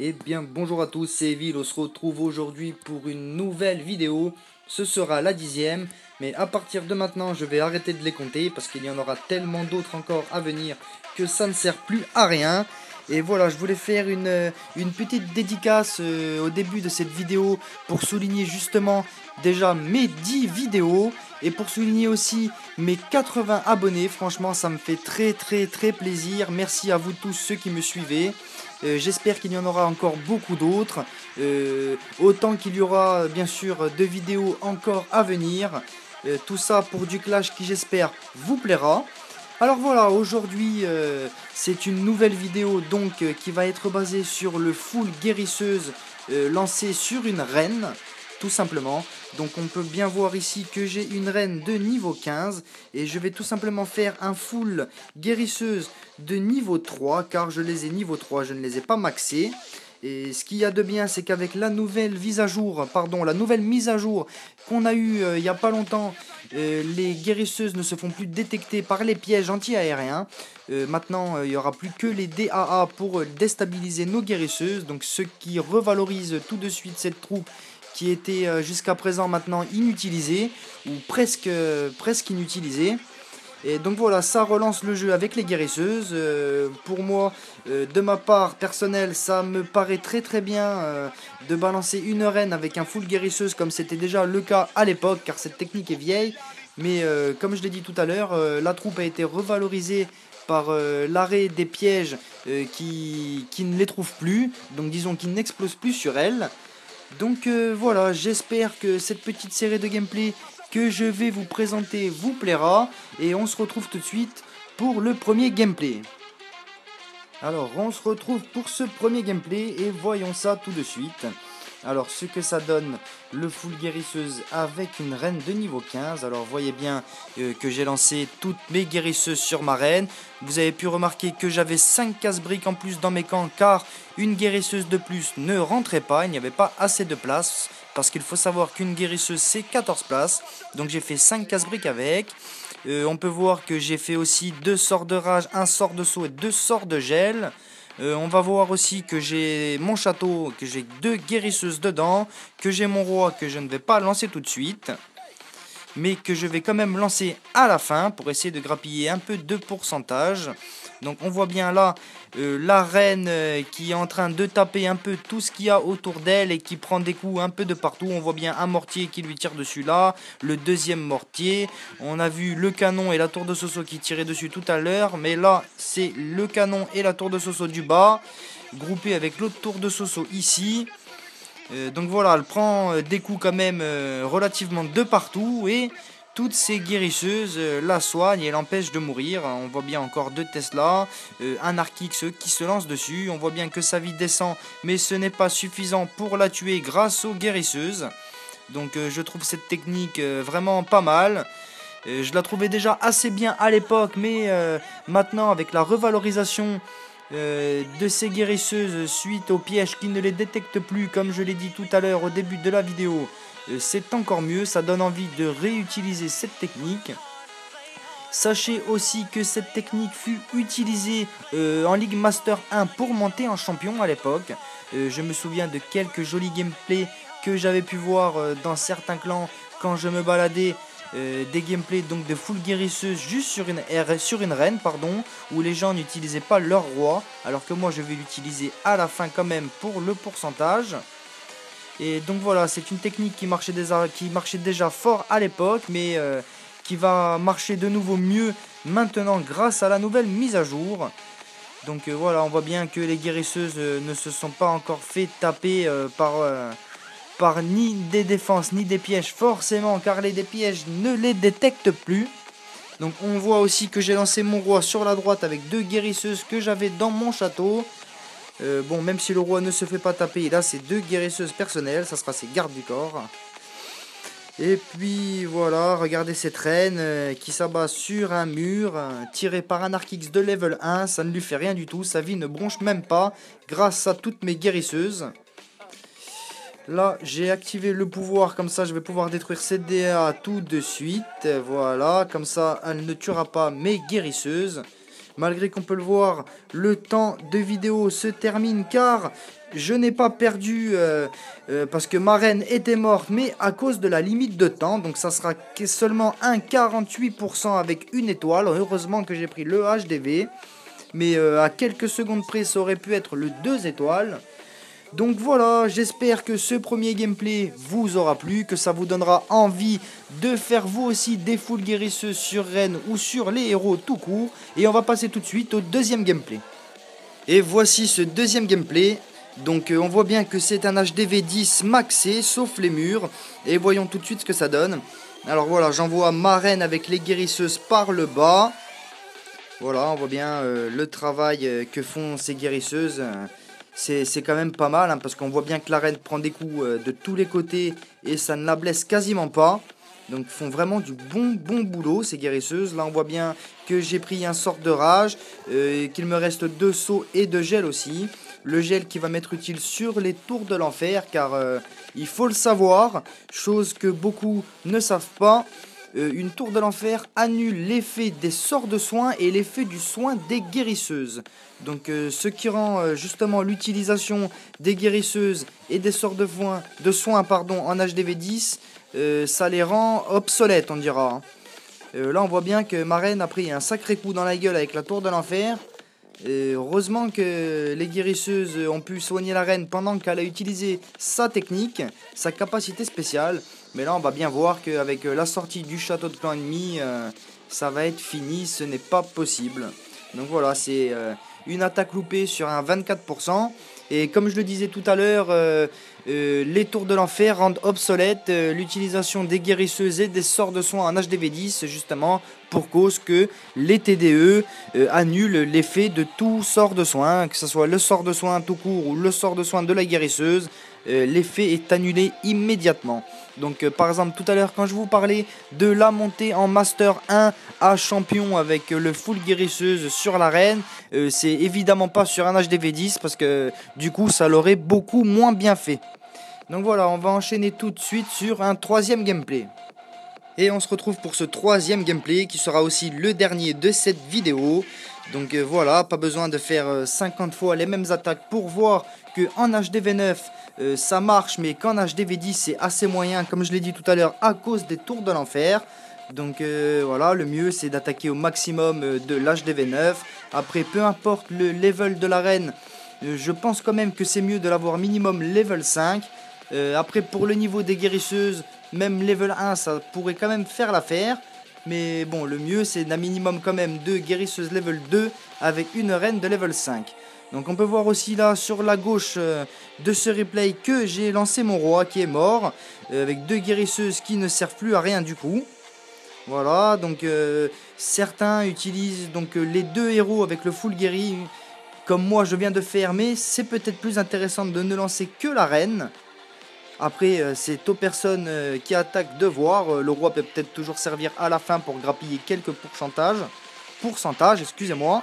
Eh bien bonjour à tous, c'est Evil, on se retrouve aujourd'hui pour une nouvelle vidéo. Ce sera la 10e, mais à partir de maintenant je vais arrêter de les compter parce qu'il y en aura tellement d'autres encore à venir que ça ne sert plus à rien. Et voilà, je voulais faire une petite dédicace au début de cette vidéo pour souligner justement déjà mes 10 vidéos et pour souligner aussi mes 80 abonnés. Franchement, ça me fait très plaisir. Merci à vous tous ceux qui me suivez. J'espère qu'il y en aura encore beaucoup d'autres. Autant qu'il y aura bien sûr de vidéos encore à venir. Tout ça pour du Clash qui j'espère vous plaira. Alors voilà, aujourd'hui c'est une nouvelle vidéo donc qui va être basée sur le full guérisseuse lancé sur une reine, tout simplement. Donc on peut bien voir ici que j'ai une reine de niveau 15 et je vais tout simplement faire un full guérisseuse de niveau 3 car je les ai niveau 3, je ne les ai pas maxés. Et ce qu'il y a de bien, c'est qu'avec la nouvelle mise à jour qu'on a eu il n'y a pas longtemps, les guérisseuses ne se font plus détecter par les pièges anti-aériens. Maintenant, il n'y aura plus que les DAA pour déstabiliser nos guérisseuses, donc ce qui revalorise tout de suite cette troupe qui était jusqu'à présent maintenant inutilisée, ou presque inutilisée. Et donc voilà, ça relance le jeu avec les guérisseuses. Pour moi, de ma part personnelle, ça me paraît très bien de balancer une reine avec un full guérisseuse comme c'était déjà le cas à l'époque, car cette technique est vieille. Mais comme je l'ai dit tout à l'heure, la troupe a été revalorisée par l'arrêt des pièges qui ne les trouvent plus, donc disons qu'ils n'explosent plus sur elle. Donc voilà, j'espère que cette petite série de gameplay que je vais vous présenter vous plaira. Et on se retrouve tout de suite pour le premier gameplay. Alors on se retrouve pour ce premier gameplay et voyons ça tout de suite. Alors ce que ça donne, le full guérisseuse avec une reine de niveau 15. Alors voyez bien que j'ai lancé toutes mes guérisseuses sur ma reine. Vous avez pu remarquer que j'avais 5 casse-briques en plus dans mes camps car une guérisseuse de plus ne rentrait pas. Il n'y avait pas assez de place parce qu'il faut savoir qu'une guérisseuse c'est 14 places. Donc j'ai fait 5 casse-briques avec. On peut voir que j'ai fait aussi 2 sorts de rage, 1 sort de saut et 2 sorts de gel. On va voir aussi que j'ai mon château, que j'ai 2 guérisseuses dedans, que j'ai mon roi que je ne vais pas lancer tout de suite, mais que je vais quand même lancer à la fin pour essayer de grappiller un peu de pourcentage. Donc on voit bien là la reine qui est en train de taper un peu tout ce qu'il y a autour d'elle et qui prend des coups un peu de partout. On voit bien un mortier qui lui tire dessus là, le deuxième mortier. On a vu le canon et la tour de Soso qui tiraient dessus tout à l'heure, mais là c'est le canon et la tour de Soso du bas, groupés avec l'autre tour de Soso ici. Donc voilà, elle prend des coups quand même relativement de partout et toutes ces guérisseuses la soignent et l'empêchent de mourir. On voit bien encore 2 Tesla, un Arkix qui se lance dessus. On voit bien que sa vie descend, mais ce n'est pas suffisant pour la tuer grâce aux guérisseuses. Donc je trouve cette technique vraiment pas mal. Je la trouvais déjà assez bien à l'époque, mais maintenant avec la revalorisation de ces guérisseuses suite aux pièges qui ne les détectent plus, comme je l'ai dit tout à l'heure au début de la vidéo, c'est encore mieux, ça donne envie de réutiliser cette technique. Sachez aussi que cette technique fut utilisée en League Master 1 pour monter en champion à l'époque. Je me souviens de quelques jolis gameplays que j'avais pu voir dans certains clans quand je me baladais. Des gameplays donc de full guérisseuse juste sur une reine où les gens n'utilisaient pas leur roi alors que moi je vais l'utiliser à la fin quand même pour le pourcentage. Et donc voilà, c'est une technique qui marchait déjà fort à l'époque, mais qui va marcher de nouveau mieux maintenant grâce à la nouvelle mise à jour. Donc voilà, on voit bien que les guérisseuses ne se sont pas encore fait taper par ni des défenses ni des pièges forcément, car les pièges ne les détectent plus. Donc on voit aussi que j'ai lancé mon roi sur la droite avec 2 guérisseuses que j'avais dans mon château. Bon, même si le roi ne se fait pas taper, là c'est 2 guérisseuses personnelles, ça sera ses gardes du corps. Et puis voilà, regardez cette reine qui s'abat sur un mur, tirée par un Arkix de level 1, ça ne lui fait rien du tout, sa vie ne bronche même pas, grâce à toutes mes guérisseuses. Là, j'ai activé le pouvoir, comme ça je vais pouvoir détruire cette DA tout de suite. Voilà, comme ça elle ne tuera pas mes guérisseuses. Malgré qu'on peut le voir, le temps de vidéo se termine car je n'ai pas perdu parce que ma reine était morte, mais à cause de la limite de temps. Donc ça sera seulement un 48% avec une étoile. Heureusement que j'ai pris le HDV. Mais à quelques secondes près, ça aurait pu être le 2 étoiles. Donc voilà, j'espère que ce premier gameplay vous aura plu, que ça vous donnera envie de faire vous aussi des foules guérisseuses sur Rennes ou sur les héros tout court. Et on va passer tout de suite au deuxième gameplay. Et voici ce deuxième gameplay. Donc on voit bien que c'est un HDV 10 maxé, sauf les murs. Et voyons tout de suite ce que ça donne. Alors voilà, j'envoie ma reine avec les guérisseuses par le bas. Voilà, on voit bien le travail que font ces guérisseuses. C'est quand même pas mal, hein, parce qu'on voit bien que la reine prend des coups de tous les côtés et ça ne la blesse quasiment pas. Donc font vraiment du bon boulot ces guérisseuses. Là on voit bien que j'ai pris un sort de rage, qu'il me reste 2 sauts et 2 gels aussi. Le gel qui va m'être utile sur les tours de l'enfer, car il faut le savoir, chose que beaucoup ne savent pas. Une tour de l'enfer annule l'effet des sorts de soins et l'effet du soin des guérisseuses. Donc ce qui rend justement l'utilisation des guérisseuses et des sorts de soins en HDV 10, ça les rend obsolètes, on dira. Là on voit bien que ma reine a pris un sacré coup dans la gueule avec la tour de l'enfer. Heureusement que les guérisseuses ont pu soigner la reine pendant qu'elle a utilisé sa technique, sa capacité spéciale. Mais là on va bien voir qu'avec la sortie du château de clan ennemi, ça va être fini, ce n'est pas possible. Donc voilà, c'est une attaque loupée sur un 24%. Et comme je le disais tout à l'heure, les tours de l'enfer rendent obsolète l'utilisation des guérisseuses et des sorts de soins en HDV 10, justement pour cause que les TDE annulent l'effet de tout sort de soin, que ce soit le sort de soin tout court ou le sort de soin de la guérisseuse. L'effet est annulé immédiatement. Donc par exemple tout à l'heure quand je vous parlais de la montée en Master 1 à champion avec le full guérisseuse sur l'arène, c'est évidemment pas sur un HDV 10 parce que du coup ça l'aurait beaucoup moins bien fait. Donc voilà, on va enchaîner tout de suite sur un troisième gameplay. Et on se retrouve pour ce troisième gameplay qui sera aussi le dernier de cette vidéo. Donc voilà, pas besoin de faire 50 fois les mêmes attaques pour voir qu'en HDV 9 ça marche, mais qu'en HDV 10 c'est assez moyen, comme je l'ai dit tout à l'heure, à cause des tours de l'enfer. Donc voilà, le mieux c'est d'attaquer au maximum de l'HDV 9. Après, peu importe le level de l'arène, je pense quand même que c'est mieux de l'avoir minimum level 5. Après, pour le niveau des guérisseuses, même level 1 ça pourrait quand même faire l'affaire. Mais bon, le mieux c'est d'un minimum quand même de guérisseuses level 2 avec une reine de level 5. Donc on peut voir aussi là sur la gauche de ce replay que j'ai lancé mon roi qui est mort. Avec 2 guérisseuses qui ne servent plus à rien du coup. Voilà, donc certains utilisent donc les 2 héros avec le full guéri. Comme moi je viens de faire, mais c'est peut-être plus intéressant de ne lancer que la reine. Après, c'est aux personnes qui attaquent de voir. Le roi peut peut-être toujours servir à la fin pour grappiller quelques pourcentages, excusez-moi.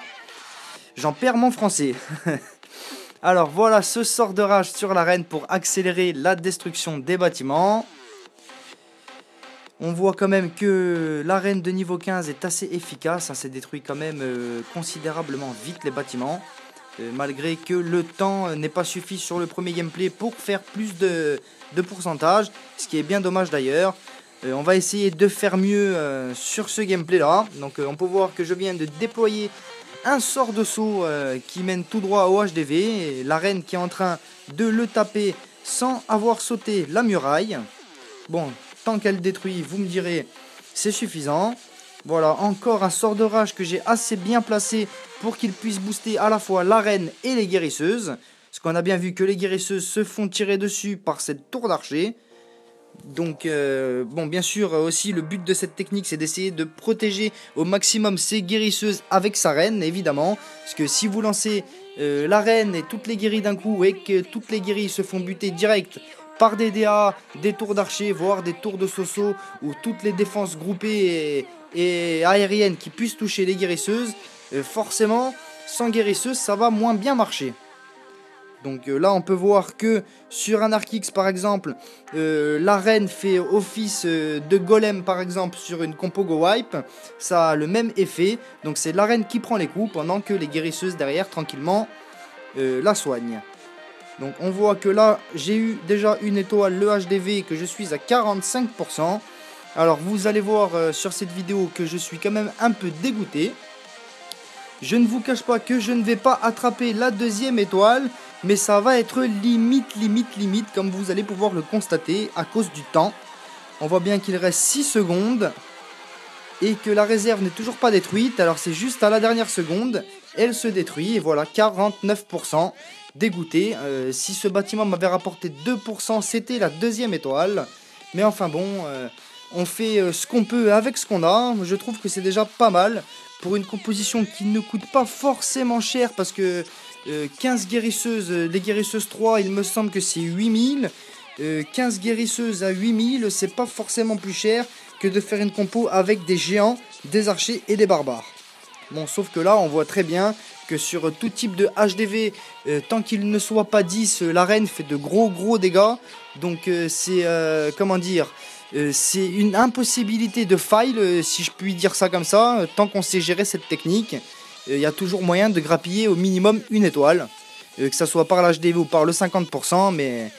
J'en perds mon français. Alors voilà ce sort de rage sur la reine pour accélérer la destruction des bâtiments. On voit quand même que la reine de niveau 15 est assez efficace. Ça détruit quand même considérablement vite les bâtiments. Malgré que le temps n'est pas suffi sur le premier gameplay pour faire plus de pourcentage, ce qui est bien dommage d'ailleurs. On va essayer de faire mieux sur ce gameplay là. Donc on peut voir que je viens de déployer un sort de saut qui mène tout droit au HDV. Et la reine qui est en train de le taper sans avoir sauté la muraille. Bon, tant qu'elle détruit, vous me direz, c'est suffisant. Voilà, encore un sort de rage que j'ai assez bien placé pour qu'il puisse booster à la fois la reine et les guérisseuses. Parce qu'on a bien vu que les guérisseuses se font tirer dessus par cette tour d'archer. Donc, bon, bien sûr, aussi, le but de cette technique, c'est d'essayer de protéger au maximum ces guérisseuses avec sa reine, évidemment. Parce que si vous lancez la reine et toutes les guéris d'un coup, et que toutes les guéris se font buter direct par des DA, des tours d'archer, voire des tours de Soso, ou toutes les défenses groupées et aériennes qui puissent toucher les guérisseuses, forcément, sans guérisseuse, ça va moins bien marcher. Donc là on peut voir que sur un Arc-X par exemple, l'arène fait office de golem par exemple sur une compo Go Wipe. Ça a le même effet, donc c'est l'arène qui prend les coups pendant que les guérisseuses derrière tranquillement la soignent. Donc on voit que là j'ai eu déjà une étoile, le HDV, que je suis à 45%. Alors vous allez voir sur cette vidéo que je suis quand même un peu dégoûté. Je ne vous cache pas que je ne vais pas attraper la deuxième étoile, mais ça va être limite comme vous allez pouvoir le constater à cause du temps. On voit bien qu'il reste 6 secondes et que la réserve n'est toujours pas détruite. Alors c'est juste à la dernière seconde, elle se détruit et voilà, 49%. Dégoûté, si ce bâtiment m'avait rapporté 2%, c'était la deuxième étoile. Mais enfin bon, on fait ce qu'on peut avec ce qu'on a. Je trouve que c'est déjà pas mal pour une composition qui ne coûte pas forcément cher, parce que 15 guérisseuses, les guérisseuses 3, il me semble que c'est 8000. 15 guérisseuses à 8000, c'est pas forcément plus cher que de faire une compo avec des géants, des archers et des barbares. Bon, sauf que là, on voit très bien que sur tout type de HDV, tant qu'il ne soit pas 10, l'arène fait de gros dégâts. Donc c'est, comment dire, c'est une impossibilité de fail, si je puis dire ça comme ça. Tant qu'on sait gérer cette technique, il y a toujours moyen de grappiller au minimum une étoile. Que ça soit par l'HDV ou par le 50%, mais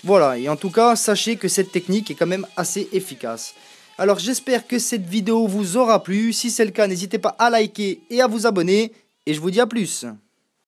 voilà. Et en tout cas, sachez que cette technique est quand même assez efficace. Alors j'espère que cette vidéo vous aura plu. Si c'est le cas, n'hésitez pas à liker et à vous abonner. Et je vous dis à plus.